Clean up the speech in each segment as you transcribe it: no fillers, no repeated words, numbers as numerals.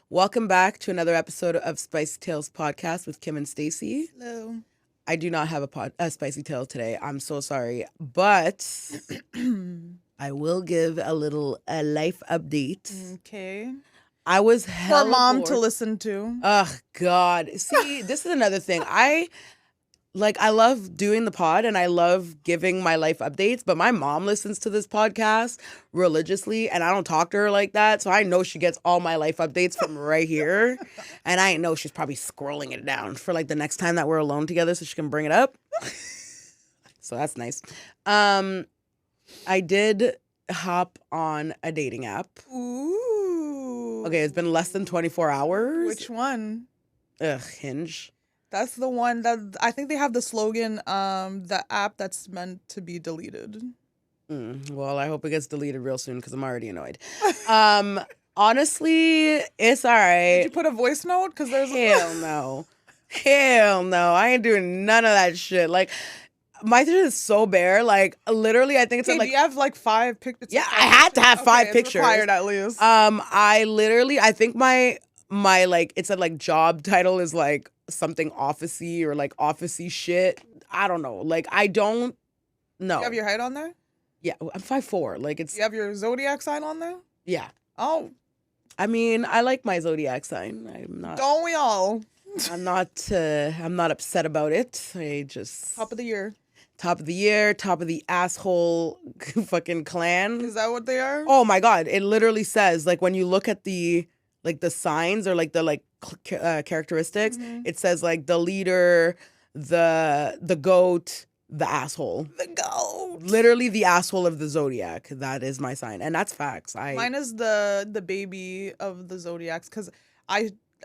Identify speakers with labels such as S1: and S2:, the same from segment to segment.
S1: Welcome back to another episode of Spicy Tales Podcast with Kim and Stacy.
S2: Hello.
S1: I do not have a spicy tale today. I'm so sorry, but I will give a life update.
S2: Okay.
S1: I was
S2: For mom
S1: bored.
S2: to listen to.
S1: Oh God! See, this is another thing. I love doing the pod and I love giving my life updates, but my mom listens to this podcast religiously and I don't talk to her like that. So I know she gets all my life updates from right here. And I know she's probably scrolling it down for like the next time that we're alone together so she can bring it up. So that's nice. I did hop on a dating app.
S2: Ooh.
S1: Okay, it's been less than 24 hours.
S2: Which one?
S1: Hinge.
S2: That's the one that I think they have the slogan, the app that's meant to be deleted.
S1: Well, I hope it gets deleted real soon because I'm already annoyed. Honestly, it's all right.
S2: Did you put a voice note? Because there's
S1: Hell no. Hell no. I ain't doing none of that shit. Like, my shit is so bare. Like, literally, I think it's
S2: okay,
S1: like...
S2: do you have like 5 pictures?
S1: Yeah, I had to have 5 pictures.
S2: It's required at least.
S1: I think my like, it's a like job title is like something officey or like officey shit. I don't know. Like, I don't know.
S2: You have your height on there?
S1: Yeah, I'm 5'4". Like, it's...
S2: You have your zodiac sign on there?
S1: Yeah.
S2: Oh.
S1: I mean, I like my zodiac sign.
S2: Don't we all?
S1: I'm not upset about it. I just...
S2: Top of the year.
S1: Top of the year, top of the asshole fucking clan.
S2: Is that what they are?
S1: Oh my God. It literally says, like, when you look at the, like, the signs or, like, the, like, characteristics, it says, like, the leader, the goat, the asshole.
S2: The goat.
S1: Literally the asshole of the zodiac. That is my sign. And that's facts.
S2: Mine is the baby of the zodiacs because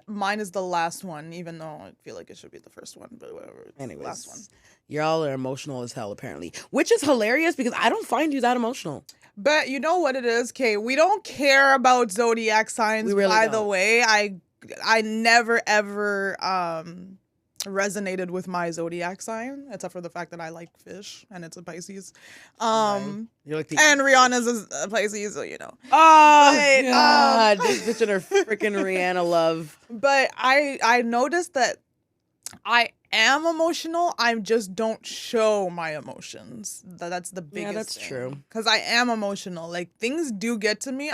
S2: mine is the last one, even though I feel like it should be the first one, but whatever. It's
S1: Anyways,
S2: the last one.
S1: Y'all are emotional as hell, apparently. Which is hilarious because I don't find you that emotional.
S2: But you know what it is, Kay? We don't care about zodiac signs,
S1: We really
S2: by
S1: don't.
S2: the way. I never, ever resonated with my zodiac sign, except for the fact that I like fish, and it's a Pisces.
S1: You're like the...
S2: And Rihanna's a Pisces, so you know.
S1: Oh,
S2: But,
S1: God. This bitch and her freaking Rihanna love.
S2: But I noticed that I am emotional. I just don't show my emotions. That's the biggest
S1: Yeah, that's
S2: thing.
S1: true.
S2: Because I am emotional. Like, things do get to me.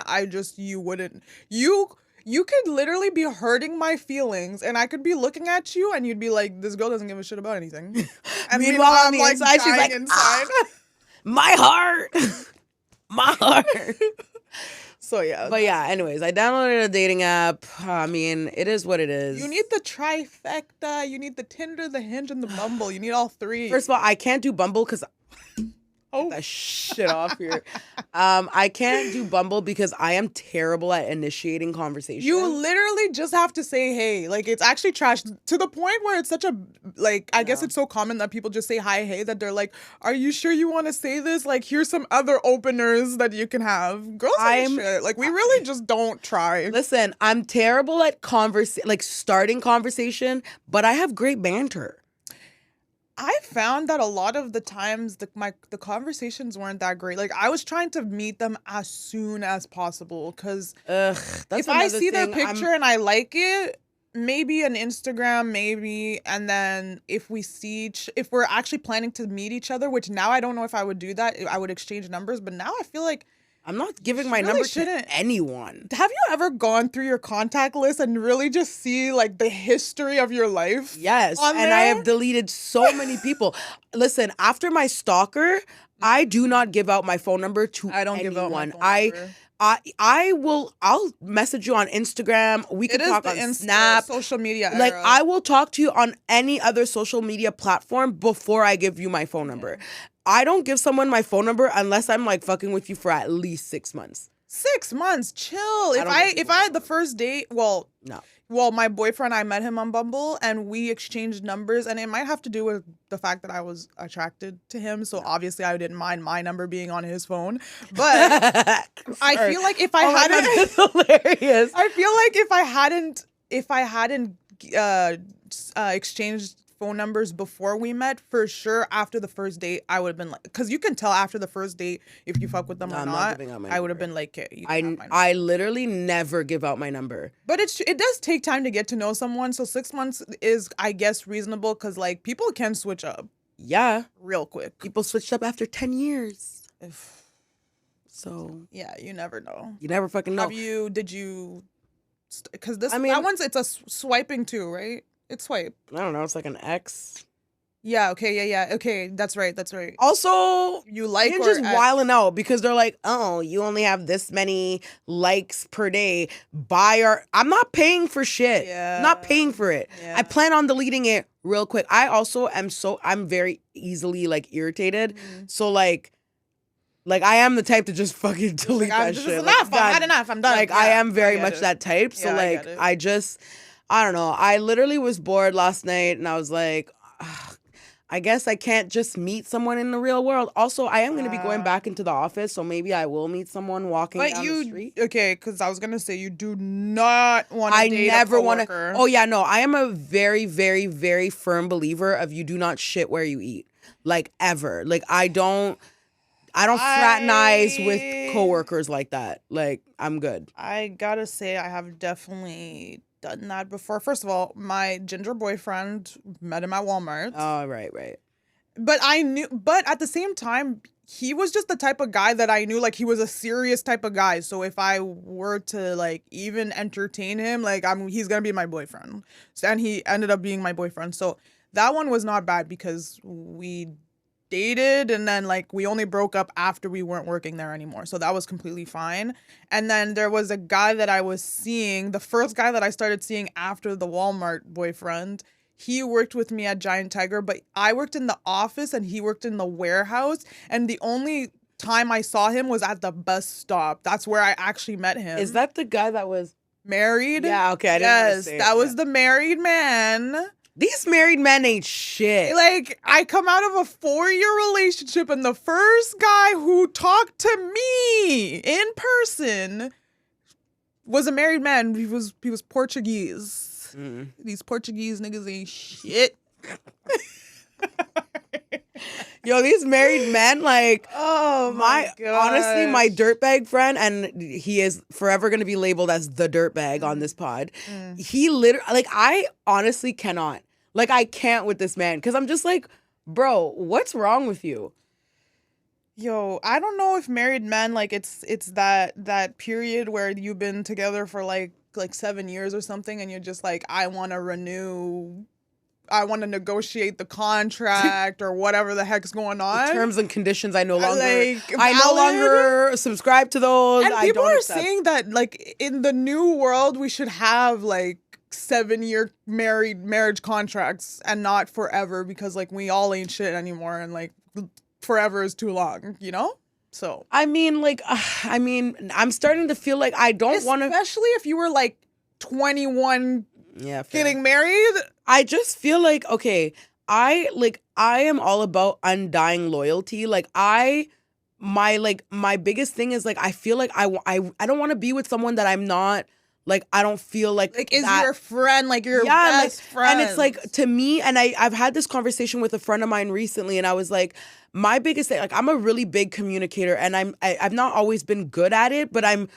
S2: You wouldn't. You could literally be hurting my feelings, and I could be looking at you, and you'd be like, "This girl doesn't give a shit about anything." And
S1: Meanwhile, on
S2: I'm
S1: the
S2: like
S1: inside, she's like,
S2: dying inside.
S1: My heart. My heart.
S2: So yeah.
S1: But yeah, anyways, I downloaded a dating app. I mean, it is what it is.
S2: You need the trifecta. You need the Tinder, the Hinge, and the Bumble. You need all 3.
S1: First of all, I can't do Bumble because...
S2: Oh.
S1: That shit off here. I can't do Bumble because I am terrible at initiating conversation.
S2: You literally just have to say hey. Like, it's actually trash to the point where it's such a, like, I guess it's so common that people just say hi, hey, that they're like, are you sure you want to say this? Like, here's some other openers that you can have. Girls ain't shit. Like, we really just don't try.
S1: Listen, I'm terrible at starting conversation, but I have great banter.
S2: I found that a lot of the times the conversations weren't that great. Like, I was trying to meet them as soon as possible because if I see their picture and I like it, maybe an Instagram, maybe, and then if we're actually planning to meet each other, which now I don't know if I would do that, I would exchange numbers, but now I feel like
S1: I'm not giving my number to anyone.
S2: Have you ever gone through your contact list and really just see like the history of your life?
S1: Yes, and I have deleted so many people. Listen, after my stalker, I do not give out my phone number to anyone. I don't give out my phone number. I'll message you on Instagram. We can talk on Snap.
S2: Social media
S1: Like,
S2: era.
S1: I will talk to you on any other social media platform before I give you my phone number. I don't give someone my phone number unless I'm like fucking with you for at least 6 months.
S2: 6 months, chill. If I had the first date, no. Well, my boyfriend, I met him on Bumble and we exchanged numbers, and it might have to do with the fact that I was attracted to him. So obviously I didn't mind my number being on his phone. But I feel like if I hadn't,
S1: that's hilarious.
S2: I feel like if I hadn't exchanged phone numbers before we met, for sure after the first date, I would have been like, because you can tell after the first date if you fuck with them or not. I would have been like, okay,
S1: I literally never give out my number.
S2: But it does take time to get to know someone. So 6 months is, I guess, reasonable because like people can switch up.
S1: Yeah.
S2: Real quick.
S1: People switched up after 10 years. So.
S2: Yeah, you never know.
S1: You never fucking know.
S2: Did you, because that one's, it's a swiping too, right? It's swipe.
S1: I don't know. It's like an X.
S2: Yeah. Okay. Yeah. Okay. That's right.
S1: Also,
S2: you like
S1: Hinge is wilding out because they're like, oh, you only have this many likes per day. I'm not paying for shit. Yeah. I'm not paying for it. Yeah. I plan on deleting it real quick. I also I'm very easily like irritated. Mm-hmm. So like I am the type to just fucking delete that shit.
S2: Enough. I've had enough. I'm done.
S1: Like I am very much that type. So like I don't know. I literally was bored last night and I was like, I guess I can't just meet someone in the real world. Also, I am going to be going back into the office, so maybe I will meet someone walking down the street.
S2: Okay, because I was going to say you do not want to date a coworker.
S1: Oh, yeah, no. I am a very, very, very firm believer of you do not shit where you eat. Like, ever. Like, I don't fraternize with coworkers like that. Like, I'm good.
S2: I gotta say, I have definitely done that before. First of all, my ginger boyfriend, met him at Walmart.
S1: Oh, right.
S2: But at the same time, he was just the type of guy that I knew, like, he was a serious type of guy. So if I were to, like, even entertain him, like, he's gonna be my boyfriend. And he ended up being my boyfriend. So that one was not bad because we dated and then like we only broke up after we weren't working there anymore, so that was completely fine. And then there was a guy that I was seeing, the first guy that I started seeing after the Walmart boyfriend. He worked with me at Giant Tiger, but I worked in the office and he worked in the warehouse, and the only time I saw him was at the bus stop. That's where I actually met him.
S1: Is that the guy that was
S2: married?
S1: Yeah, okay. I didn't want to say it.
S2: That was the married man.
S1: These married men ain't shit.
S2: Like, I come out of a 4-year relationship and the first guy who talked to me in person was a married man. He was Portuguese. Mm. These Portuguese niggas ain't shit.
S1: Yo, these married men, like,
S2: oh my god.
S1: Honestly, my dirtbag friend, and he is forever going to be labeled as the dirtbag on this pod. He literally, like, I honestly cannot. Like, I can't with this man because I'm just like, bro, what's wrong with you?
S2: Yo, I don't know if married men, like, it's that period where you've been together for like 7 years or something, and you're just like, I want to negotiate the contract or whatever the heck's going on.
S1: The terms and conditions, I no longer subscribe to those.
S2: And people are saying that, like, in the new world, we should have like 7-year marriage contracts and not forever, because like we all ain't shit anymore, and like forever is too long, you know? So
S1: I mean, I'm starting to feel like I don't want to,
S2: especially if you were like 21
S1: fair.
S2: Getting married.
S1: I just feel like, okay, I am all about undying loyalty. Like my biggest thing is like, I feel like I don't want to be with someone that I'm not, like, I don't feel like
S2: is your friend, like your best friend.
S1: And it's like, to me, and I've had this conversation with a friend of mine recently, and I was like, my biggest thing, like, I'm a really big communicator, and I've not always been good at it, but I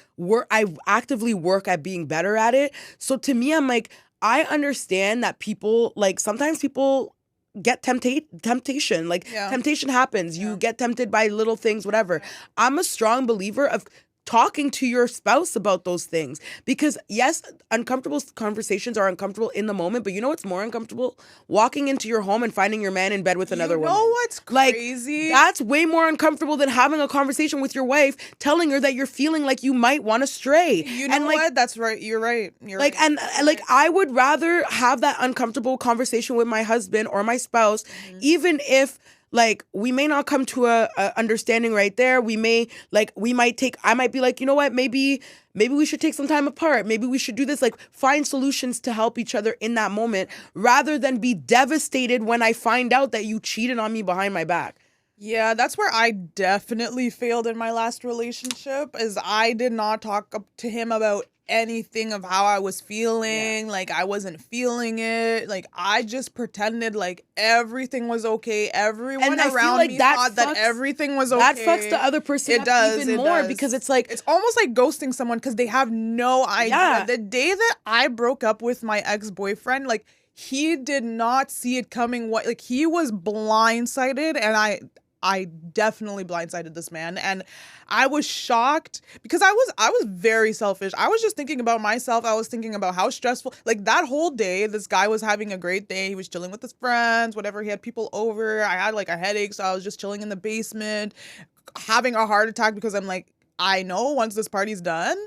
S1: actively work at being better at it. So to me, I'm like, I understand that people, like, sometimes people get temptation. Like, temptation happens. You get tempted by little things, whatever. I'm a strong believer of talking to your spouse about those things, because yes, uncomfortable conversations are uncomfortable in the moment, but you know what's more uncomfortable? Walking into your home and finding your man in bed with another woman.
S2: You know what's crazy?
S1: Like, that's way more uncomfortable than having a conversation with your wife, telling her that you're feeling like you might want to stray.
S2: You know what? That's right. You're right.
S1: Like, and like, I would rather have that uncomfortable conversation with my husband or my spouse, even if, like, we may not come to a understanding right there. I might be like, you know what, maybe we should take some time apart. Maybe we should do this, like, find solutions to help each other in that moment, rather than be devastated when I find out that you cheated on me behind my back.
S2: Yeah, that's where I definitely failed in my last relationship, is I did not talk to him about anything of how I was feeling. Yeah. Like, I wasn't feeling it. Like, I just pretended like everything was okay. Everyone around me thought that everything was okay.
S1: That fucks the other person up even more because it's like...
S2: It's almost like ghosting someone because they have no idea. Yeah. The day that I broke up with my ex-boyfriend, like, he did not see it coming. Like, he was blindsided, and I definitely blindsided this man, and I was shocked because I was very selfish. I was just thinking about myself. I was thinking about how stressful, like, that whole day, this guy was having a great day. He was chilling with his friends, whatever. He had people over. I had like a headache, so I was just chilling in the basement, having a heart attack because I'm like, I know once this party's done,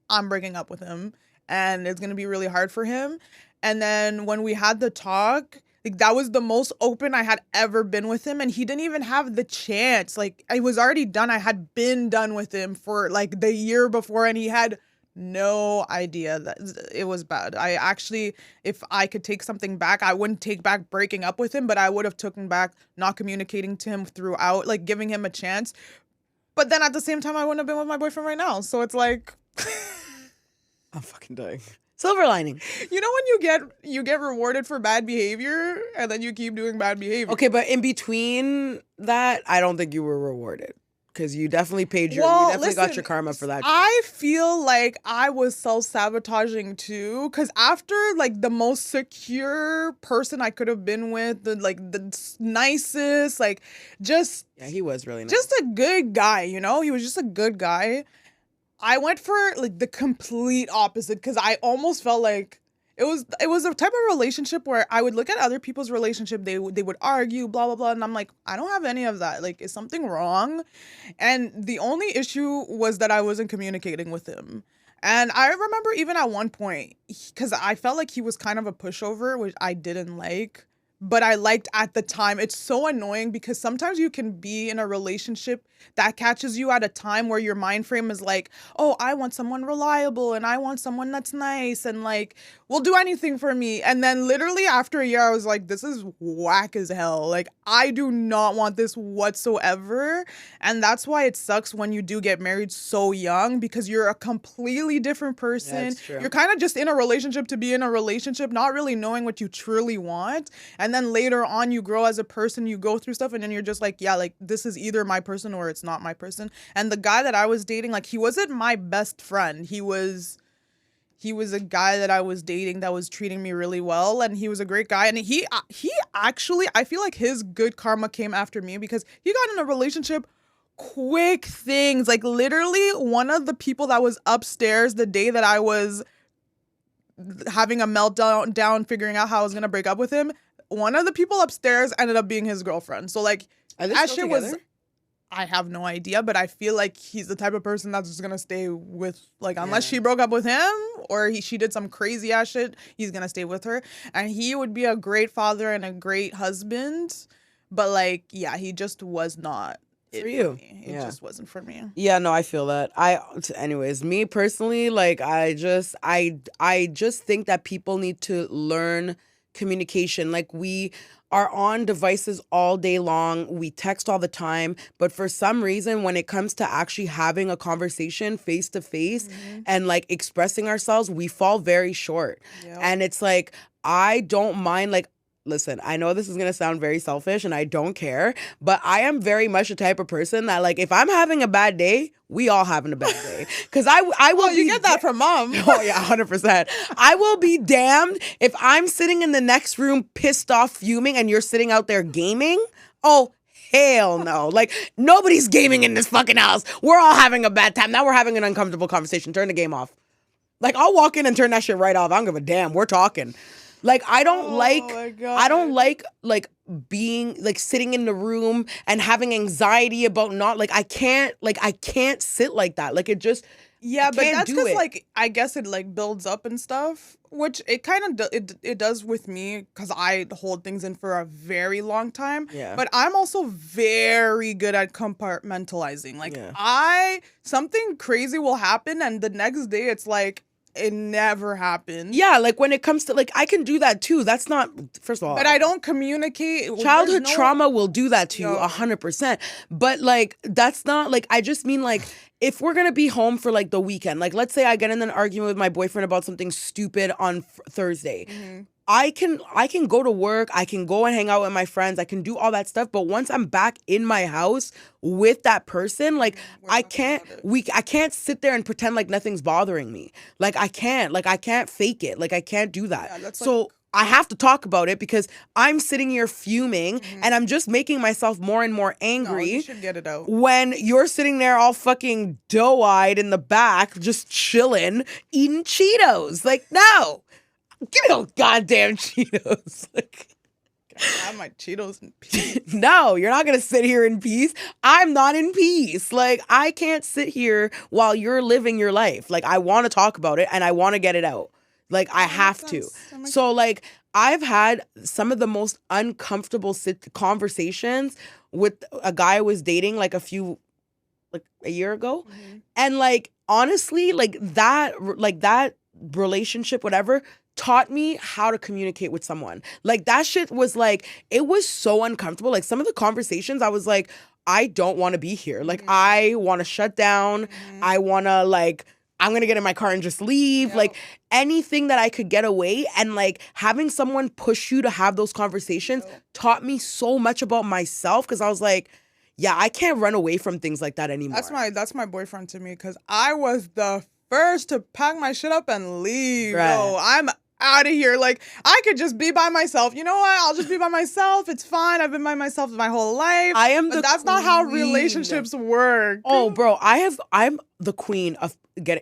S2: I'm breaking up with him, and it's gonna be really hard for him. And then when we had the talk, like, that was the most open I had ever been with him. And he didn't even have the chance. Like, I was already done. I had been done with him for like the year before. And he had no idea that it was bad. I actually, if I could take something back, I wouldn't take back breaking up with him. But I would have taken back not communicating to him throughout, like giving him a chance. But then at the same time, I wouldn't have been with my boyfriend right now. So it's like...
S1: I'm fucking dying. Silver lining.
S2: You know when you get rewarded for bad behavior and then you keep doing bad behavior.
S1: Okay, but in between that, I don't think you were rewarded because you definitely paid you definitely got your karma for that.
S2: I feel like I was self-sabotaging too because after like the most secure person I could have been with, the nicest, like just...
S1: Yeah, he was really nice.
S2: Just a good guy, you know? He was just a good guy. I went for like the complete opposite because I almost felt like it was a type of relationship where I would look at other people's relationship, they would argue, blah, blah, blah. And I'm like, I don't have any of that. Like, is something wrong? And the only issue was that I wasn't communicating with him. And I remember even at one point, because I felt like he was kind of a pushover, which I didn't like. But I liked at the time. It's so annoying because sometimes you can be in a relationship that catches you at a time where your mind frame is like, oh, I want someone reliable and I want someone that's nice and like will do anything for me. And then literally after a year, I was like, this is whack as hell. Like, I do not want this whatsoever. And that's why it sucks when you do get married so young because you're a completely different person.
S1: That's true.
S2: You're kind of just in a relationship to be in a relationship, not really knowing what you truly want. And then later on, you grow as a person, you go through stuff, and then you're just like, yeah, like, this is either my person or it's not my person. And the guy that I was dating, like, he wasn't my best friend. He was a guy that I was dating that was treating me really well, and he was a great guy. And he actually, I feel like his good karma came after me because he got in a relationship quick things. Like, literally, one of the people that was upstairs the day that I was having a meltdown, figuring out how I was going to break up with him, one of the people upstairs ended up being his girlfriend. So, like,
S1: that shit was...
S2: I have no idea, but I feel like he's the type of person that's just gonna stay with, like, unless she broke up with him or she did some crazy ass shit, he's gonna stay with her. And he would be a great father and a great husband, but, like, yeah, he just was not
S1: for you.
S2: It just wasn't for me.
S1: Yeah, no, I feel that. Anyways, me personally, like, I just think that people need to learn communication. Like, we are on devices all day long. We text all the time. But for some reason, when it comes to actually having a conversation face to face and like expressing ourselves, we fall very short. Yep. And it's like, I don't mind, like, listen, I know this is going to sound very selfish and I don't care, but I am very much the type of person that, like, if I'm having a bad day, we all having a bad day. Because I will
S2: you get that from mom.
S1: Oh, yeah, 100%. I will be damned if I'm sitting in the next room pissed off, fuming, and you're sitting out there gaming. Oh, hell no. Like, nobody's gaming in this fucking house. We're all having a bad time. Now we're having an uncomfortable conversation. Turn the game off. Like, I'll walk in and turn that shit right off. I don't give a damn. We're talking. Like, I don't like being, like, sitting in the room and having anxiety about not, like, I can't sit like that. Like, it just,
S2: yeah, but that's because, like, I guess it, like, builds up and stuff, which it kind of, it does with me because I hold things in for a very long time.
S1: Yeah.
S2: But I'm also very good at compartmentalizing. Like, something crazy will happen and the next day it's like, it never happened.
S1: Yeah, like, when it comes to, like, I can do that too. That's not, first of all.
S2: But I don't communicate.
S1: Childhood trauma will do that to you 100%. But, like, that's not, like, I just mean, like, if we're gonna be home for like the weekend, like let's say I get in an argument with my boyfriend about something stupid on Thursday. Mm-hmm. I can go to work, I can go and hang out with my friends, I can do all that stuff, but once I'm back in my house with that person, like I can't sit there and pretend like nothing's bothering me. Like I can't fake it. Like I can't do that. Yeah, so I have to talk about it because I'm sitting here fuming and I'm just making myself more and more angry. No,
S2: you should get it out.
S1: When you're sitting there all fucking doe-eyed in the back, just chilling, eating Cheetos. Like, no. Give me those goddamn Cheetos. Like,
S2: I have my Cheetos in peace.
S1: No, you're not going to sit here in peace. I'm not in peace. Like, I can't sit here while you're living your life. Like, I want to talk about it and I want to get it out. Like, I have to. So, like, I've had some of the most uncomfortable conversations with a guy I was dating, like, a year ago. Mm-hmm. And, like, honestly, like, that relationship, whatever, taught me how to communicate with someone. Like, that shit was like, it was so uncomfortable. Like, some of the conversations, I was like, I don't want to be here. Like, I want to shut down. I want to, like, I'm going to get in my car and just leave. Yep. Like, anything that I could get away. And, like, having someone push you to have those conversations taught me so much about myself, because I was like, yeah, I can't run away from things like that anymore.
S2: That's my boyfriend to me, because I was the first to pack my shit up and leave. Right. Bro, I'm out of here. Like, I could just be by myself. You know what? I'll just be by myself. It's fine. I've been by myself my whole life. But that's not how relationships work.
S1: Oh, bro, I'm the queen of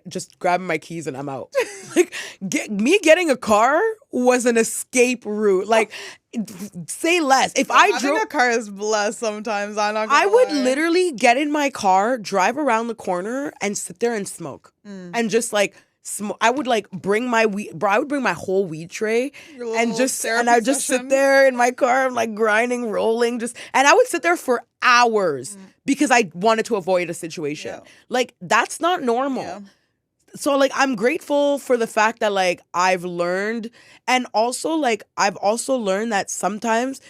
S1: just grabbing my keys and I'm out. Like, me getting a car was an escape route. Like, say less. If I drove
S2: a car is blessed sometimes.
S1: I would literally get in my car, drive around the corner, and sit there and smoke, and just like. I would like bring my weed, bro. I would bring my whole weed tray and I would just sit there in my car, like grinding, rolling, and I would sit there for hours because I wanted to avoid a situation. Yeah. Like, that's not normal. Yeah. So, like, I'm grateful for the fact that, like, I've learned, and also, like, I've also learned that sometimes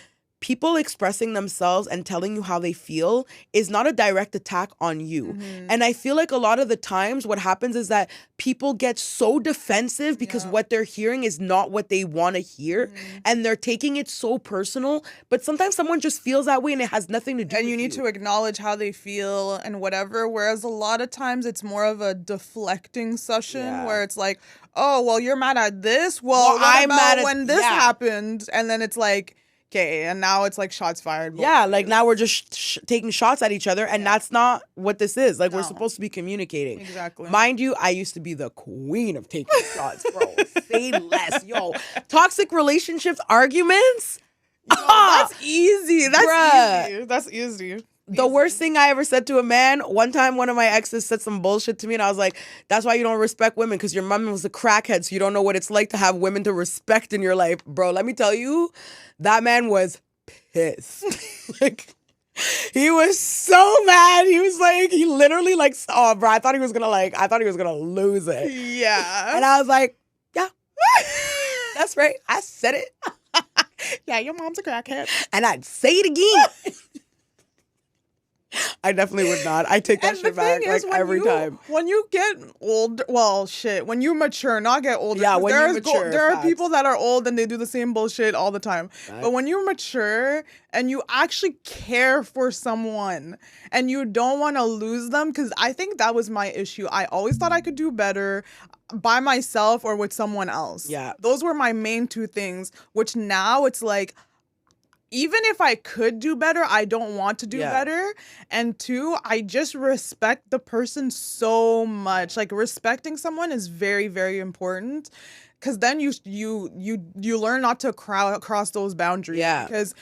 S1: people expressing themselves and telling you how they feel is not a direct attack on you. Mm-hmm. And I feel like a lot of the times what happens is that people get so defensive because what they're hearing is not what they want to hear. Mm-hmm. And they're taking it so personal. But sometimes someone just feels that way and it has nothing to do with you.
S2: And you need to acknowledge how they feel and whatever. Whereas a lot of times it's more of a deflecting session where it's like, oh, well, you're mad at this? Well, I'm mad at when this happened. And then it's like, okay, and now it's like shots fired.
S1: Yeah, like now we're just taking shots at each other, and that's not what this is. Like, we're supposed to be communicating.
S2: Exactly.
S1: Mind you, I used to be the queen of taking shots, bro. Say less. Yo, toxic relationships, arguments?
S2: That's easy. That's easy.
S1: The worst thing I ever said to a man, one time one of my exes said some bullshit to me, and I was like, that's why you don't respect women, because your mom was a crackhead, so you don't know what it's like to have women to respect in your life. Bro, let me tell you, that man was pissed. Like, he was so mad. He was like, he literally like, oh, bro, I thought he was gonna lose it.
S2: Yeah.
S1: And I was like, yeah, that's right. I said it.
S2: Yeah, your mom's a crackhead.
S1: And I'd say it again. I definitely would not. I take that shit back like every time.
S2: When you get old, when you mature, not get older.
S1: Yeah, when you mature.
S2: There are people that are old and they do the same bullshit all the time. Right. But when you mature and you actually care for someone and you don't want to lose them, because I think that was my issue. I always thought I could do better by myself or with someone else.
S1: Yeah.
S2: Those were my main two things, which now it's like, even if I could do better, I don't want to do better. And two, I just respect the person so much. Like, respecting someone is very, very important, because then you learn not to cross those boundaries.
S1: Yeah.
S2: Because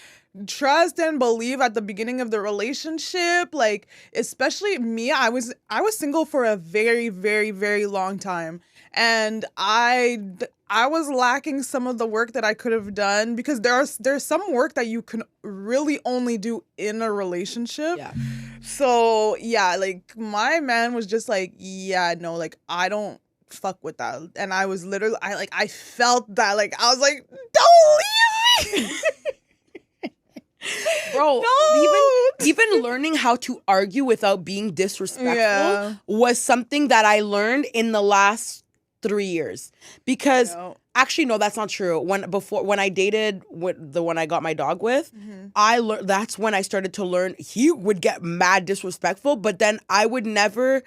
S2: trust and believe at the beginning of the relationship, like, especially me, I was single for a very, very, very long time. And I was lacking some of the work that I could have done, because there's some work that you can really only do in a relationship. Yeah. So, yeah, like, my man was just like, yeah, no, like, I don't fuck with that. And I was literally, I felt that, like, I was like, don't leave me.
S1: Bro,
S2: no.
S1: even learning how to argue without being disrespectful was something that I learned in the last 3 years. Because actually, no, that's not true. When I dated the one I got my dog with, I learned that's when I started to learn. He would get mad disrespectful, but then I would never,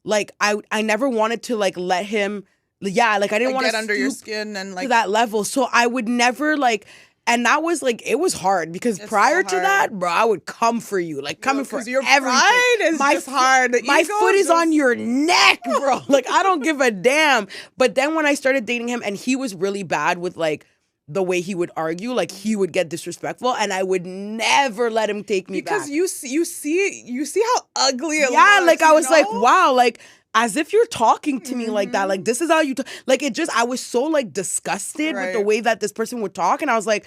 S1: like, I never wanted to like let him. Yeah, like I didn't want to
S2: get under your skin and like
S1: to that level. So I would never like, and that was like, it was hard because prior to that, bro, I would come for you, like coming for
S2: your
S1: everything.
S2: Pride is just hard.
S1: My foot is on your neck, bro. Like I don't give a damn. But then when I started dating him, and he was really bad with like the way he would argue, like he would get disrespectful, and I would never let him take me back.
S2: Because you see how ugly it looks.
S1: Yeah, like I was like, wow, like. As if you're talking to me like that. Like, this is how you talk. Like, I was so, like, disgusted with the way that this person would talk. And I was like,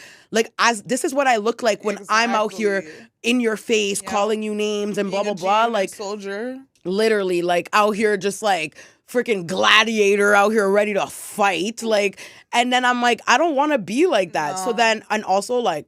S1: this is what I look like when I'm out here in your face, calling you names and blah, blah, blah. Like,
S2: soldier.
S1: Literally, like, out here just, like, freaking gladiator out here ready to fight. Like, and then I'm like, I don't want to be like that. No. So then, and also, like,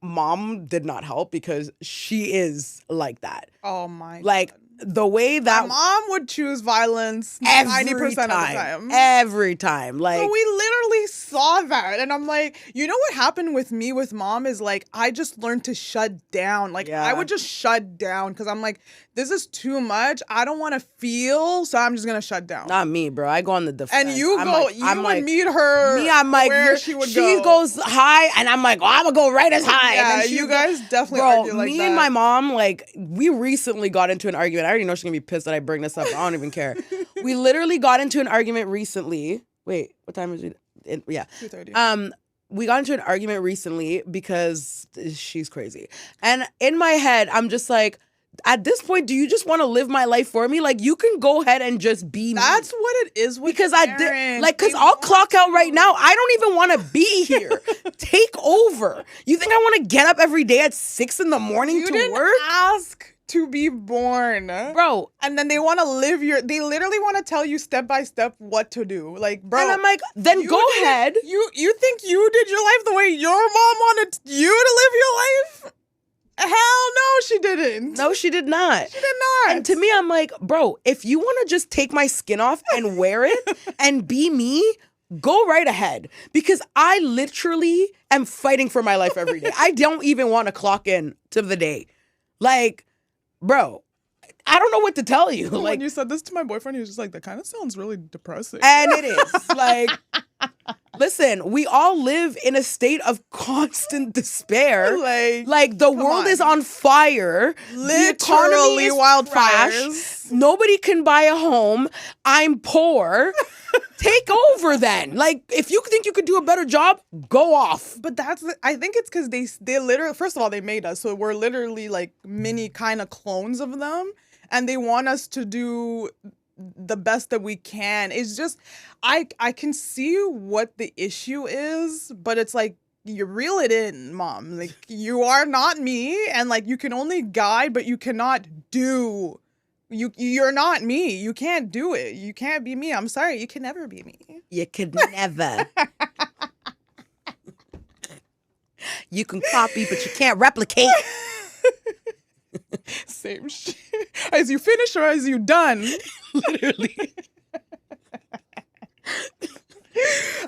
S1: mom did not help because she is like that.
S2: Oh, my
S1: God. The way that
S2: my mom would choose violence 90% of the time.
S1: Every time. Like,
S2: so we literally saw that. And I'm like, you know what happened with me with mom is like, I just learned to shut down. Like, I would just shut down because I'm like, this is too much. I don't want to feel, so I'm just going to shut down.
S1: Not me, bro. I go on the defense.
S2: And you would meet her.
S1: Me, I'm like,
S2: where she would
S1: she goes high, and I'm like, oh, I'm going to go right as high.
S2: Yeah,
S1: and
S2: you guys definitely argue like that.
S1: Me and my mom, like, we recently got into an argument. I already know she's going to be pissed that I bring this up. I don't even care. We literally got into an argument recently. Wait, what time is it? Yeah. 2:30. We got into an argument recently because she's crazy. And in my head, I'm just like, at this point, do you just want to live my life for me? Like, you can go ahead and just be me.
S2: That's what it is with
S1: because
S2: parents.
S1: Because I'll clock out right now. I don't even want to be here. Take over. You think I want to get up every day at 6 a.m. to work?
S2: Ask to be born,
S1: bro.
S2: And then they want to they literally want to tell you step by step what to do. Like, bro.
S1: And I'm like, then go ahead.
S2: You think you did your life the way your mom wanted you to live your life? Hell no, she didn't.
S1: No, she did not.
S2: She did not.
S1: And to me, I'm like, bro, if you want to just take my skin off and wear it and be me, go right ahead. Because I literally am fighting for my life every day. I don't even want to clock in to the day. Like, bro, I don't know what to tell you.
S2: When
S1: Like,
S2: you said this to my boyfriend, he was just like, that kind of sounds really depressing.
S1: And it is. Like, listen, we all live in a state of constant despair. Like the world is on fire.
S2: Literally wildfires.
S1: Nobody can buy a home. I'm poor. Take over then. Like, if you think you could do a better job, go off.
S2: But I think it's because they literally, first of all, they made us. So we're literally like mini kind of clones of them. And they want us to do the best that we can. It's just, I can see what the issue is, but it's like, you reel it in, mom. Like, you are not me, and like, you can only guide, but you cannot do. You're not me. You can't do it. You can't be me. I'm sorry. You can never be me.
S1: You could never. You can copy, but you can't replicate.
S2: Same shit. As you finish or as you done.
S1: Literally.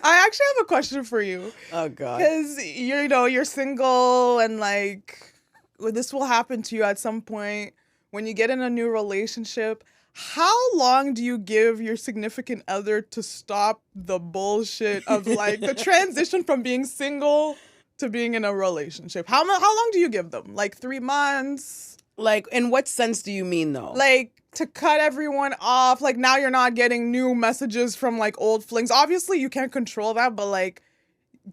S2: I actually have a question for you.
S1: Oh, God.
S2: Because, you're single and, like, this will happen to you at some point when you get in a new relationship. How long do you give your significant other to stop the bullshit of, like, the transition from being single to being in a relationship? How long do you give them? Like 3 months?
S1: Like, in what sense do you mean, though?
S2: Like, to cut everyone off. Like, now you're not getting new messages from, like, old flings. Obviously, you can't control that, but, like,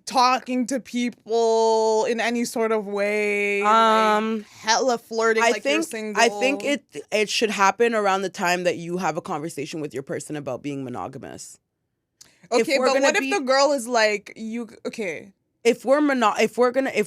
S2: talking to people in any sort of way. Like, hella flirting you're single.
S1: I think it should happen around the time that you have a conversation with your person about being monogamous.
S2: Okay, but what if the girl is like, okay,
S1: if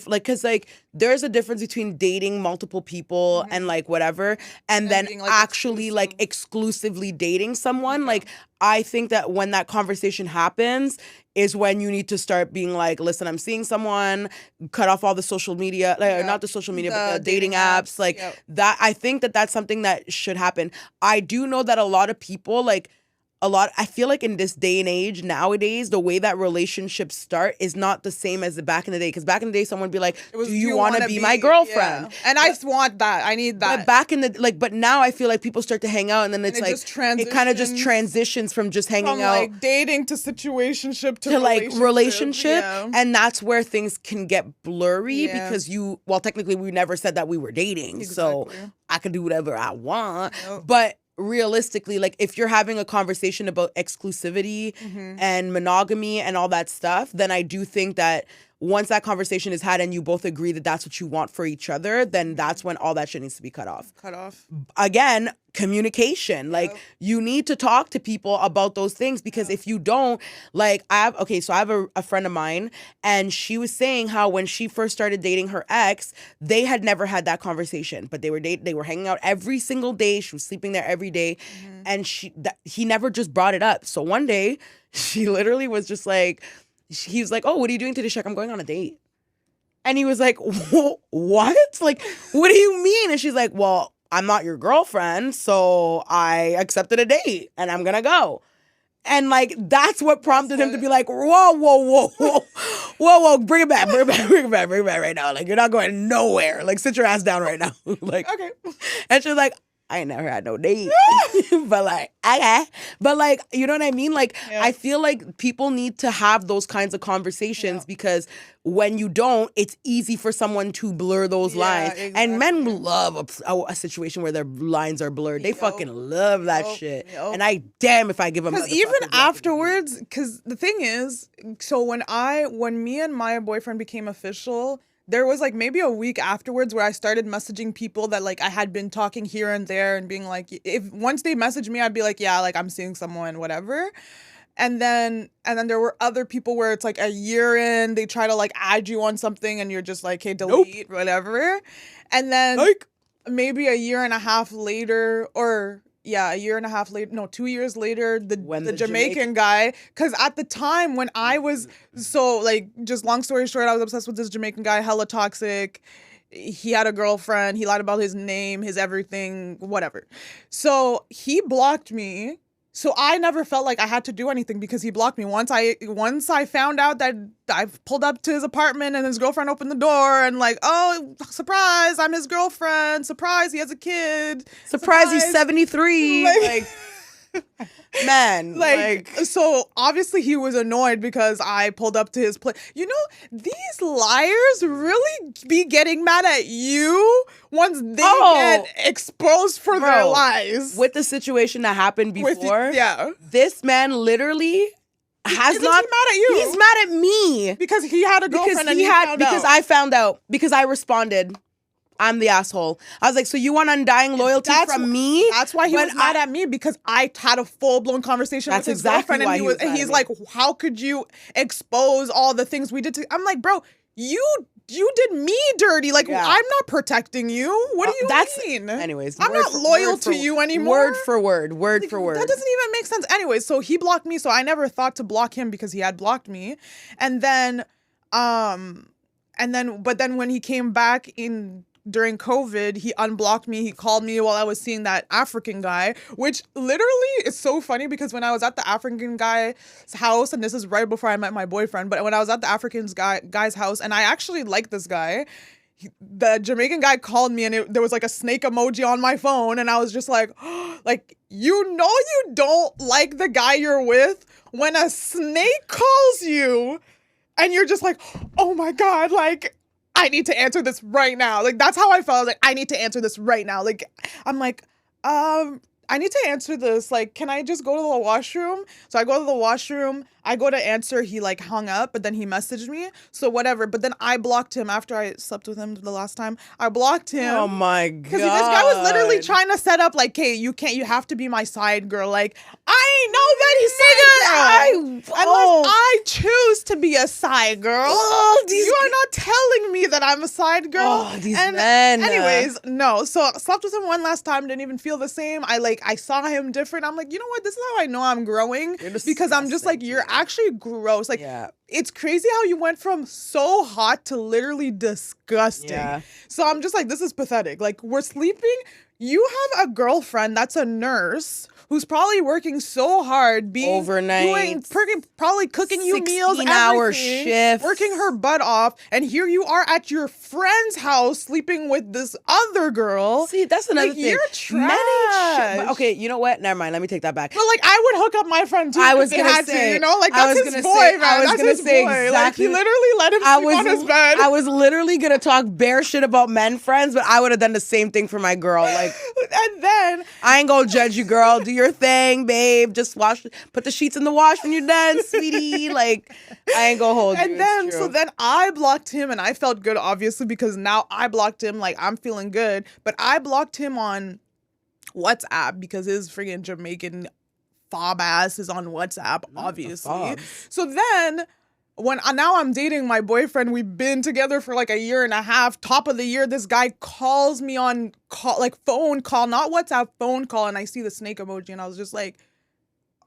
S1: because like there's a difference between dating multiple people and like whatever, and then
S2: being, like,
S1: actually like exclusively dating someone.
S2: Okay.
S1: Like I think that when that conversation happens is when you need to start being like, listen, I'm seeing someone, cut off all the social media, like, not the social media, but the dating apps, like that. I think that that's something that should happen. I do know that a lot of people like. I feel like in this day and age nowadays, the way that relationships start is not the same as the back in the day. Because back in the day, someone would be like, do you want to be my girlfriend?
S2: Yeah. And I want that. I need that.
S1: But back in the, but now I feel like people start to hang out and then it's like, it kind of just transitions from just hanging out.
S2: Like dating to situationship to
S1: like relationship. Yeah. And that's where things can get blurry because technically we never said that we were dating. Exactly. So I can do whatever I want. Yep. But realistically, like if you're having a conversation about exclusivity and monogamy and all that stuff, then I do think that once that conversation is had and you both agree that that's what you want for each other, then that's when all that shit needs to be cut off. Again, communication. Like you need to talk to people about those things because if you don't, like I have a friend of mine and she was saying how when she first started dating her ex, they had never had that conversation, but they were hanging out every single day. She was sleeping there every day and he never just brought it up. So one day she literally was just like, he was like, oh, what are you doing today? She's like, I'm going on a date. And he was like, what? Like, what do you mean? And she's like, well, I'm not your girlfriend, so I accepted a date and I'm going to go. And like, that's what prompted him to be like, whoa, bring it back right now. Like, you're not going nowhere. Like, sit your ass down right now. Like, okay. And she's like, I ain't never had no date. But like, okay. But like, you know what I mean? Like, I feel like people need to have those kinds of conversations because when you don't, it's easy for someone to blur those lines. Exactly. And men love a situation where their lines are blurred. They fucking love that shit. And if I give them.
S2: Because even afterwards, because the thing is, so when me and my boyfriend became official, there was like maybe a week afterwards where I started messaging people that like I had been talking here and there and being like, if once they messaged me, I'd be like, yeah, like I'm seeing someone, whatever. And then there were other people where it's like a year in, they try to like add you on something and you're just like, hey, delete, whatever. And then maybe a year and a half later, or a year and a half later, no, 2 years later, the Jamaican guy, because at the time when I was, so like, just long story short, I was obsessed with this Jamaican guy, hella toxic. He had a girlfriend. He lied about his name, his everything, whatever. So he blocked me. So I never felt like I had to do anything because he blocked me. Once I found out that I pulled up to his apartment and his girlfriend opened the door and like, oh, surprise, I'm his girlfriend. Surprise, he has a kid.
S1: Surprise. He's 73. Like man, like
S2: so obviously he was annoyed because I pulled up to his place. You know, these liars really be getting mad at you once they get exposed for their lies.
S1: With the situation that happened before, this man literally has not
S2: mad at you.
S1: He's mad at me
S2: because he had a girlfriend
S1: because I found out because I responded. I'm the asshole. I was like, so you want undying loyalty from me?
S2: That's why he was mad at me because I had a full-blown conversation with his girlfriend and he's like, how could you expose all the things we did to... I'm like, bro, you did me dirty. Like, I'm not protecting you. What do you mean?
S1: Anyways.
S2: I'm not loyal to you anymore.
S1: Word for word. That
S2: doesn't even make sense. Anyways, so he blocked me, so I never thought to block him because he had blocked me. And then when he came back during COVID, he unblocked me. He called me while I was seeing that African guy, which literally is so funny because when I was at the African guy's house, and this is right before I met my boyfriend, but when I was at the African guy's house, and I actually like this guy, the Jamaican guy called me and there was like a snake emoji on my phone, and I was just like, like, you know you don't like the guy you're with when a snake calls you, and you're just like, oh my God, like, I need to answer this right now. Like, that's how I felt. I was like, I need to answer this right now. Like, I'm like, I need to answer this. Like, can I just go to the washroom? So I go to the washroom. I go to answer. He like hung up, but then he messaged me. So whatever. But then I blocked him after I slept with him the last time. I blocked him.
S1: Oh my God.
S2: Because this guy was literally trying to set up like, hey, you have to be my side girl. Like, I ain't no Betty side girl. Unless I choose to to be a side girl. Oh, you are not telling me that I'm a side girl.
S1: Oh, these men.
S2: Anyways, no. So I slept with him one last time. Didn't even feel the same. I saw him different. I'm like, you know what? This is how I know I'm growing. Because I'm just like, you're actually gross. Like, it's crazy how you went from so hot to literally disgusting. Yeah. So I'm just like, this is pathetic. Like, we're sleeping. You have a girlfriend that's a nurse who's probably working so hard, being overnight, probably cooking you meals,
S1: 16-hour shift,
S2: working her butt off, and here you are at your friend's house sleeping with this other girl.
S1: See, that's another thing.
S2: You're trash.
S1: Okay, you know what? Never mind. Let me take that back.
S2: But like, I would hook up my friend too.
S1: I was gonna say,
S2: you know, like that's his boy, man. That's his boy.
S1: Exactly.
S2: Like, he literally let him sleep on his bed.
S1: I was literally gonna talk bare shit about men friends, but I would have done the same thing for my girl. Like,
S2: and then
S1: I ain't gonna judge you, girl. Do your thing, babe. Just put the sheets in the wash when you're done, sweetie. Like, I ain't gonna hold you.
S2: And then, so then I blocked him, and I felt good, obviously, because now I blocked him. Like, I'm feeling good, but I blocked him on WhatsApp because his friggin' Jamaican fob ass is on WhatsApp, obviously. So then, now I'm dating my boyfriend. We've been together for like a year and a half. Top of the year, this guy calls me on phone call, not WhatsApp, phone call. And I see the snake emoji and I was just like,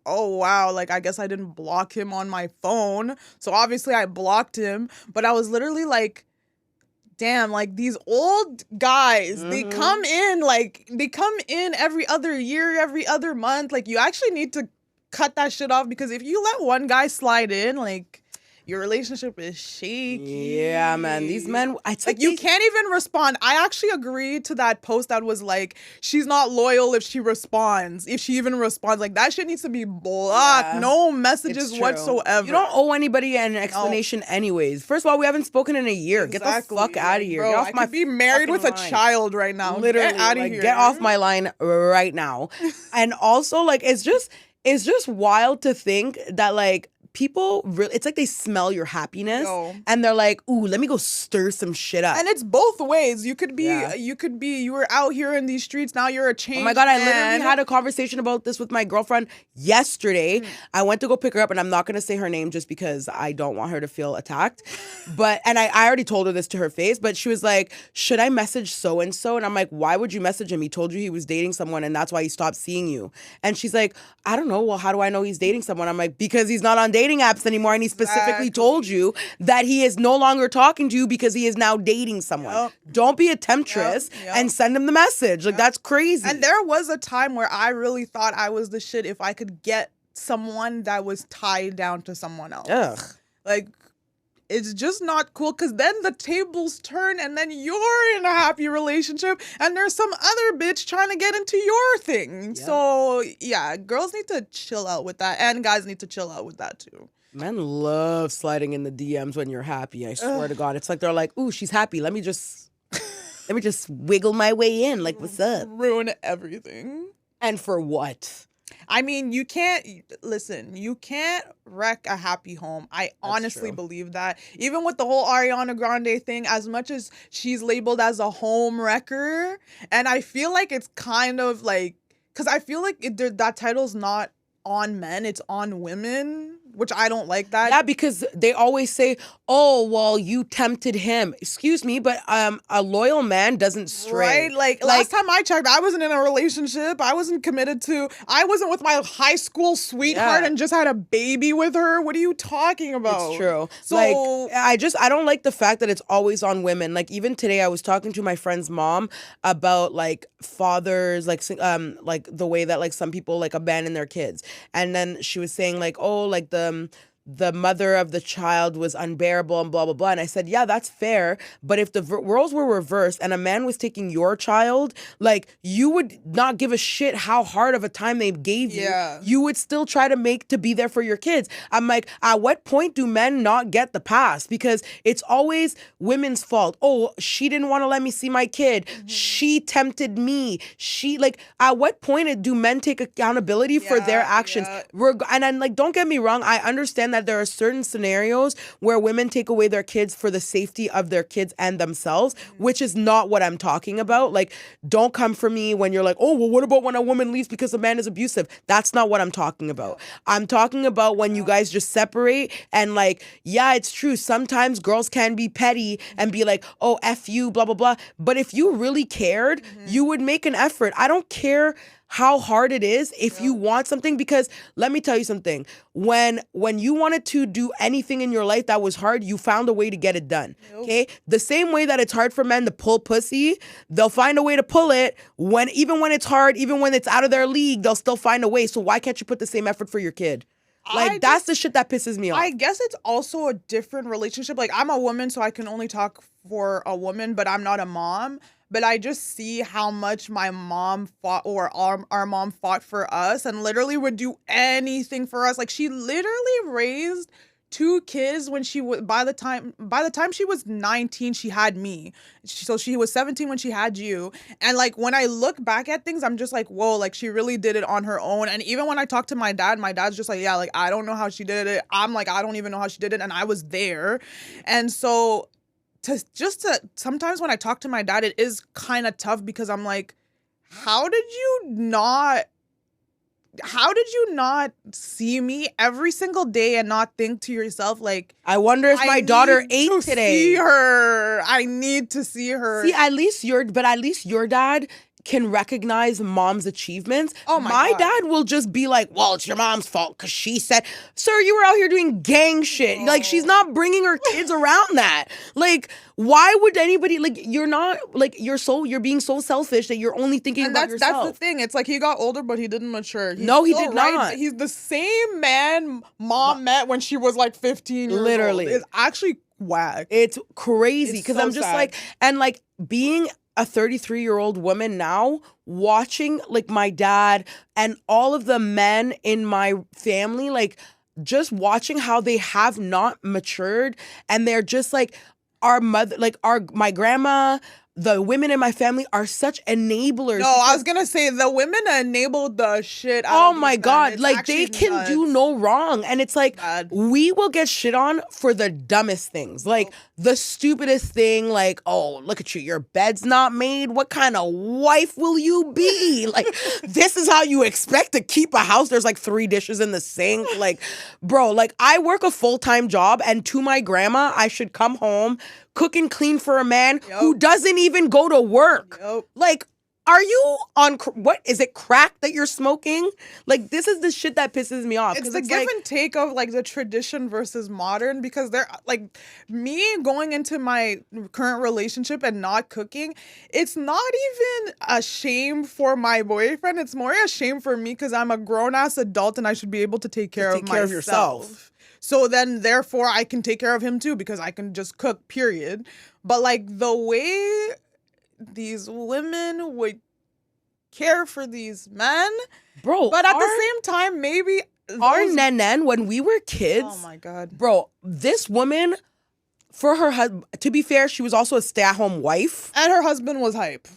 S2: oh, wow. Like, I guess I didn't block him on my phone. So obviously I blocked him. But I was literally like, damn, like these old guys, they come in every other year, every other month. Like, you actually need to cut that shit off, because if you let one guy slide in, like, your relationship is shaky.
S1: Yeah, man. These men,
S2: you can't even respond. I actually agreed to that post that was like, she's not loyal if she responds. If she even responds, like, that shit needs to be blocked. Yeah, no messages whatsoever.
S1: You don't owe anybody an explanation anyways. First of all, we haven't spoken in a year. Exactly. Get the fuck out of here.
S2: Bro, I could be married with a child right now.
S1: Literally,
S2: get out of here.
S1: Get off my line right now. And also, like, it's just wild to think that, like, people really, it's like they smell your happiness and they're like, ooh, let me go stir some shit up.
S2: And it's both ways. You were out here in these streets, now you're a changed man.
S1: Oh my God, I literally had a conversation about this with my girlfriend yesterday. I went to go pick her up, and I'm not going to say her name just because I don't want her to feel attacked. And I already told her this to her face, but she was like, should I message so-and-so? And I'm like, why would you message him? He told you he was dating someone and that's why he stopped seeing you. And she's like, I don't know. Well, how do I know he's dating someone? I'm like, because he's not on dating apps anymore, and he specifically told you that he is no longer talking to you because he is now dating someone. Yep. Don't be a temptress and send him the message. Like, that's crazy.
S2: And there was a time where I really thought I was the shit if I could get someone that was tied down to someone else.
S1: Ugh.
S2: Like, it's just not cool, because then the tables turn and then you're in a happy relationship and there's some other bitch trying to get into your thing. Yep. So, yeah, girls need to chill out with that, and guys need to chill out with that too.
S1: Men love sliding in the DMs when you're happy. I swear to God. It's like they're like, ooh, she's happy. Let me just wiggle my way in. Like, what's up?
S2: Ruin everything.
S1: And for what?
S2: I mean, you can't wreck a happy home. I honestly believe that. Even with the whole Ariana Grande thing, as much as she's labeled as a home wrecker, and I feel like it's kind of like, because I feel like that title's not on men, it's on women, which I don't like that.
S1: Yeah, because they always say, oh, well, you tempted him. Excuse me, but a loyal man doesn't stray.
S2: Right? Like, last time I checked, I wasn't in a relationship. I wasn't committed to, I wasn't with my high school sweetheart and just had a baby with her. What are you talking about?
S1: It's true. So, like, I don't like the fact that it's always on women. Like, even today, I was talking to my friend's mom about, like, fathers, like the way that, like, some people, like, abandon their kids. And then she was saying, like, oh, like, the mother of the child was unbearable and blah, blah, blah. And I said, yeah, that's fair. But if the roles were reversed and a man was taking your child, like, you would not give a shit how hard of a time they gave you. Yeah. You would still try to be there for your kids. I'm like, at what point do men not get the pass? Because it's always women's fault. Oh, she didn't want to let me see my kid. Mm-hmm. She tempted me. At what point do men take accountability for their actions? Yeah. And then, like, don't get me wrong. I understand that that there are certain scenarios where women take away their kids for the safety of their kids and themselves, which is not what I'm talking about. Like, don't come for me when you're like, oh, well, what about when a woman leaves because a man is abusive? That's not what I'm talking about. I'm talking about when you guys just separate and like, yeah, it's true. Sometimes girls can be petty and be like, oh, F you, blah, blah, blah. But if you really cared, you would make an effort. I don't care how hard it is if you want something, because let me tell you something. When you wanted to do anything in your life that was hard, you found a way to get it done. Okay? The same way that it's hard for men to pull pussy, they'll find a way to pull it. Even when it's hard, even when it's out of their league, they'll still find a way. So why can't you put the same effort for your kid? Like, that's the shit that pisses me off.
S2: I guess it's also a different relationship. Like, I'm a woman, so I can only talk for a woman, but I'm not a mom. But I just see how much my mom fought, or our mom fought for us, and literally would do anything for us. Like, she literally raised 2 kids when she was, by the time she was 19, she had me. So she was 17 when she had you. And like, when I look back at things, I'm just like, whoa, like, she really did it on her own. And even when I talk to my dad's just like, yeah, like, I don't know how she did it. I'm like, I don't even know how she did it. And I was there. And so sometimes when I talk to my dad, it is kind of tough, because I'm like, how did you not see me every single day and not think to yourself, like,
S1: I wonder if my daughter ate today.
S2: I need to see her.
S1: See, at least your dad can recognize mom's achievements.
S2: Oh my God.
S1: Dad will just be like, well, it's your mom's fault because she said, sir, you were out here doing gang shit. Like, she's not bringing her kids around that. Like, why would anybody, like, you're not, like, you're being so selfish that you're only thinking about yourself.
S2: That's the thing. It's like, he got older, but he didn't mature. He
S1: did not.
S2: He's the same man mom met when she was like 15 years
S1: Literally.
S2: old. It's actually whack.
S1: It's crazy, because
S2: so
S1: I'm just
S2: sad.
S1: like, and like, being a 33-year-old woman now, watching like my dad and all of the men in my family, like, just watching how they have not matured, and they're just like, our mother, like my grandma, the women in my family are such enablers.
S2: No, I was gonna say, the women enabled the shit out
S1: Oh
S2: of
S1: my
S2: these
S1: God.
S2: men.
S1: Like, they can
S2: nuts.
S1: do no wrong. And it's like,
S2: Bad.
S1: we will get shit on for the dumbest things. Like, the stupidest thing, like, oh, look at you, your bed's not made. What kind of wife will you be? Like, this is how you expect to keep a house? There's like 3 dishes in the sink. Like, bro, like, I work a full-time job, and to my grandma, I should come home, cook and clean for a man who doesn't even go to work. Like, are you on, what, is it crack that you're smoking? Like, this is the shit that pisses me off.
S2: It's the give and take of like the tradition versus modern, because they're like, me going into my current relationship and not cooking, it's not even a shame for my boyfriend. It's more a shame for me, because I'm a grown ass adult and I should be able to take care of myself.
S1: Yourself.
S2: So then, therefore, I can take care of him too, because I can just cook, period. But like, the way these women would care for these men,
S1: bro.
S2: But at the same time, maybe
S1: our nenen, when we were kids,
S2: oh my God,
S1: bro, this woman, for her husband, to be fair, she was also a stay-at-home wife,
S2: and her husband was hype.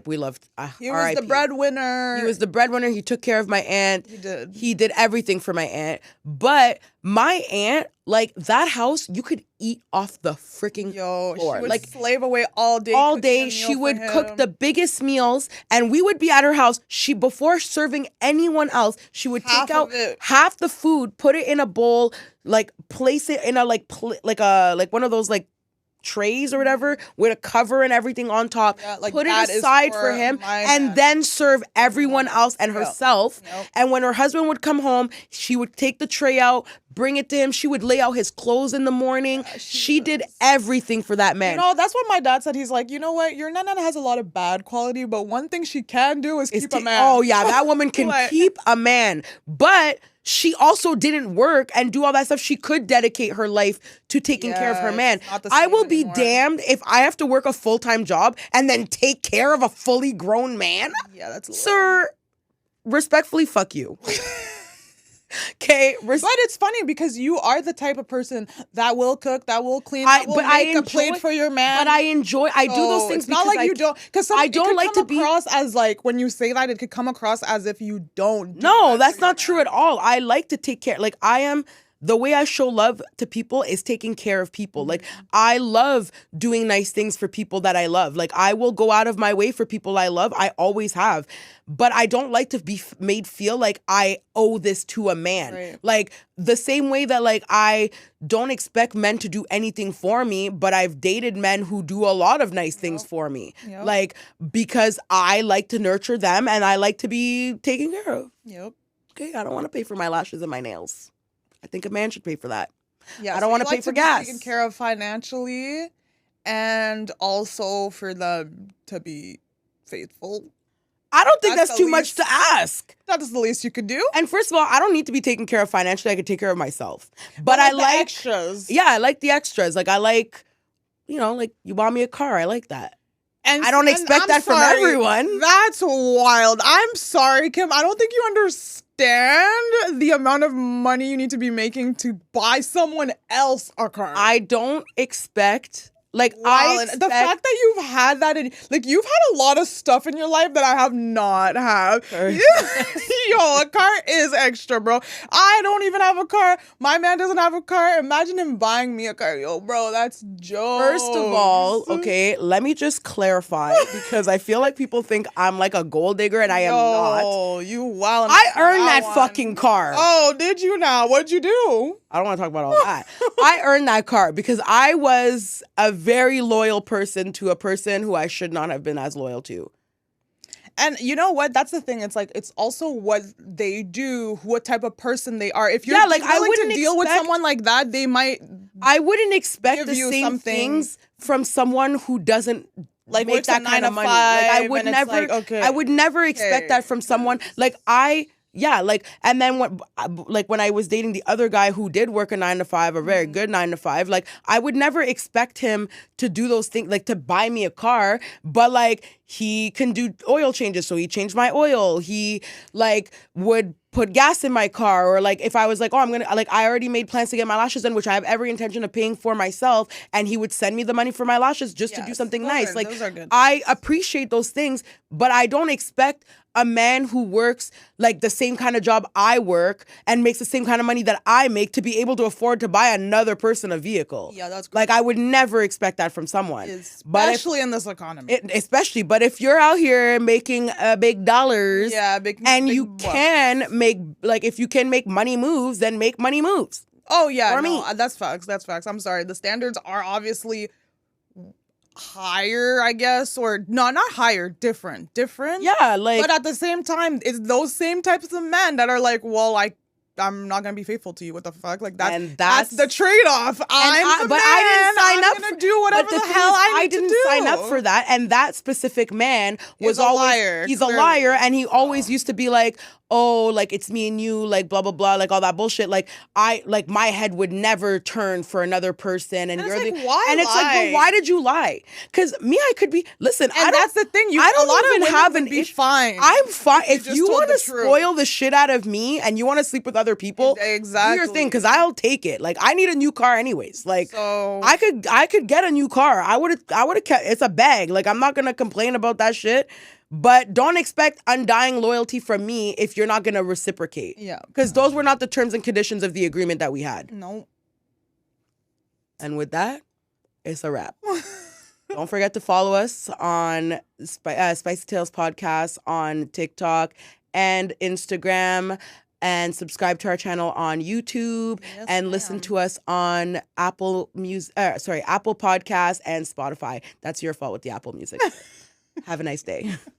S1: We loved.
S2: He was the breadwinner.
S1: He was the breadwinner. He took care of my aunt.
S2: He
S1: did everything for my aunt. But my aunt, like, that house, you could eat off the freaking floor.
S2: She would
S1: like,
S2: slave away all day.
S1: All day, she would cook the biggest meals, and we would be at her house. She, before serving anyone else, she would take out half the food, put it in a bowl, like, place it in a like one of those like trays or whatever with a cover and everything on top, put it aside for him, and then serve everyone else and herself. And when her husband would come home, she would take the tray out, bring it to him. She would lay out his clothes in the morning. She did everything for that man.
S2: You know, that's what my dad said. He's like, you know what? Your nana has a lot of bad quality, but one thing she can do is keep a man.
S1: Oh yeah, that woman can keep a man. But she also didn't work and do all that stuff. She could dedicate her life to taking care of her man. I will be damned if I have to work a full-time job and then take care of a fully grown man.
S2: Yeah, that's
S1: Sir, respectfully, fuck you. Okay,
S2: but it's funny, because you are the type of person that will cook, that will clean, that will make a plate for your man.
S1: But I do those things.
S2: It's not like you don't, because
S1: I don't like to be
S2: across as like, when you say that, it could come across as if you don't.
S1: No, that's not true at all. I like to take care. Like, I am the way I show love to people is taking care of people. Like, I love doing nice things for people that I love. Like, I will go out of my way for people I love. I always have. But I don't like to be made feel like I owe this to a man.
S2: Right.
S1: Like, the same way that, like, I don't expect men to do anything for me, but I've dated men who do a lot of nice things for me.
S2: Yep.
S1: Like, because I like to nurture them and I like to be taken care of.
S2: Yep.
S1: Okay, I don't want to pay for my lashes and my nails. I think a man should pay for that.
S2: Yeah,
S1: I don't want to pay for gas.
S2: Taken care of financially, and also for them to be faithful.
S1: I don't think that's too much to ask.
S2: That is the least you could do.
S1: And first of all, I don't need to be taken care of financially. I could take care of myself. But I like
S2: extras.
S1: Yeah, I like the extras. Like, I like, like, you bought me a car. I like that. And I don't expect that from everyone.
S2: That's wild. I'm sorry, Kim. I don't think you understand the amount of money you need to be making to buy someone else a car.
S1: I don't expect... Like,
S2: the fact that you've had that you've had a lot of stuff in your life that I have not had. Yo, a car is extra, bro. I don't even have a car. My man doesn't have a car. Imagine him buying me a car. Yo, bro, that's jokes.
S1: First of all, okay, let me just clarify, because I feel like people think I'm like a gold digger and I am not.
S2: Oh, you wild.
S1: I earned that fucking car.
S2: Oh, did you now? What'd you do?
S1: I don't want to talk about all that. I earned that car because I was a very loyal person to a person who I should not have been as loyal to.
S2: And you know what? That's the thing. It's like, it's also what they do, what type of person they are. If you're willing to deal with someone like that, they might.
S1: I wouldn't expect the same things from someone who doesn't make that kind of money. Like, I would never expect that from someone. Like, and then when I was dating the other guy who did work a 9-to-5, a very good 9-to-5, like, I would never expect him to do those things, like to buy me a car, but like, he can do oil changes, so he changed my oil. He like would put gas in my car, or like if I was like, oh, I'm gonna, like, I already made plans to get my lashes done, which I have every intention of paying for myself, and he would send me the money for my lashes just to do something nice. Like, those are good. I appreciate those things, but I don't expect a man who works like the same kind of job I work and makes the same kind of money that I make to be able to afford to buy another person a vehicle.
S2: Yeah, that's good.
S1: Like, I would never expect that from someone.
S2: Especially in this economy.
S1: But if you're out here making big dollars, and you can make, like, if you can make money moves, then make money moves.
S2: Oh, yeah, that's facts. That's facts. I'm sorry. The standards are obviously higher, I guess, or not higher, different.
S1: Yeah, like,
S2: but at the same time, it's those same types of men that are like, well, I'm not gonna be faithful to you. What the fuck? Like, that's the trade-off. I didn't sign up. I'm gonna do whatever the hell I need to do.
S1: I didn't sign up for that, and that specific man was always a liar. He's clearly a liar, and he always used to be like, oh, like, it's me and you, like, blah, blah, blah, like, all that bullshit. Like, my head would never turn for another person. And you're like,
S2: why
S1: and it's like, but why did you lie? Because I could be, listen,
S2: and that's the thing. I don't even have an issue. Fine.
S1: I'm fine. If you want to spoil the shit out of me and you want to sleep with other people,
S2: exactly,
S1: do your thing, because I'll take it. Like, I need a new car anyways. Like, so, I could get a new car. I would have kept, it's a bag. Like, I'm not going to complain about that shit. But don't expect undying loyalty from me if you're not going to reciprocate.
S2: Yeah.
S1: Because those were not the terms and conditions of the agreement that we had.
S2: No.
S1: And with that, it's a wrap. Don't forget to follow us on Spicy Tales Podcast on TikTok and Instagram, and subscribe to our channel on YouTube, and listen to us on Apple Podcasts and Spotify. That's your fault with the Apple Music. Have a nice day.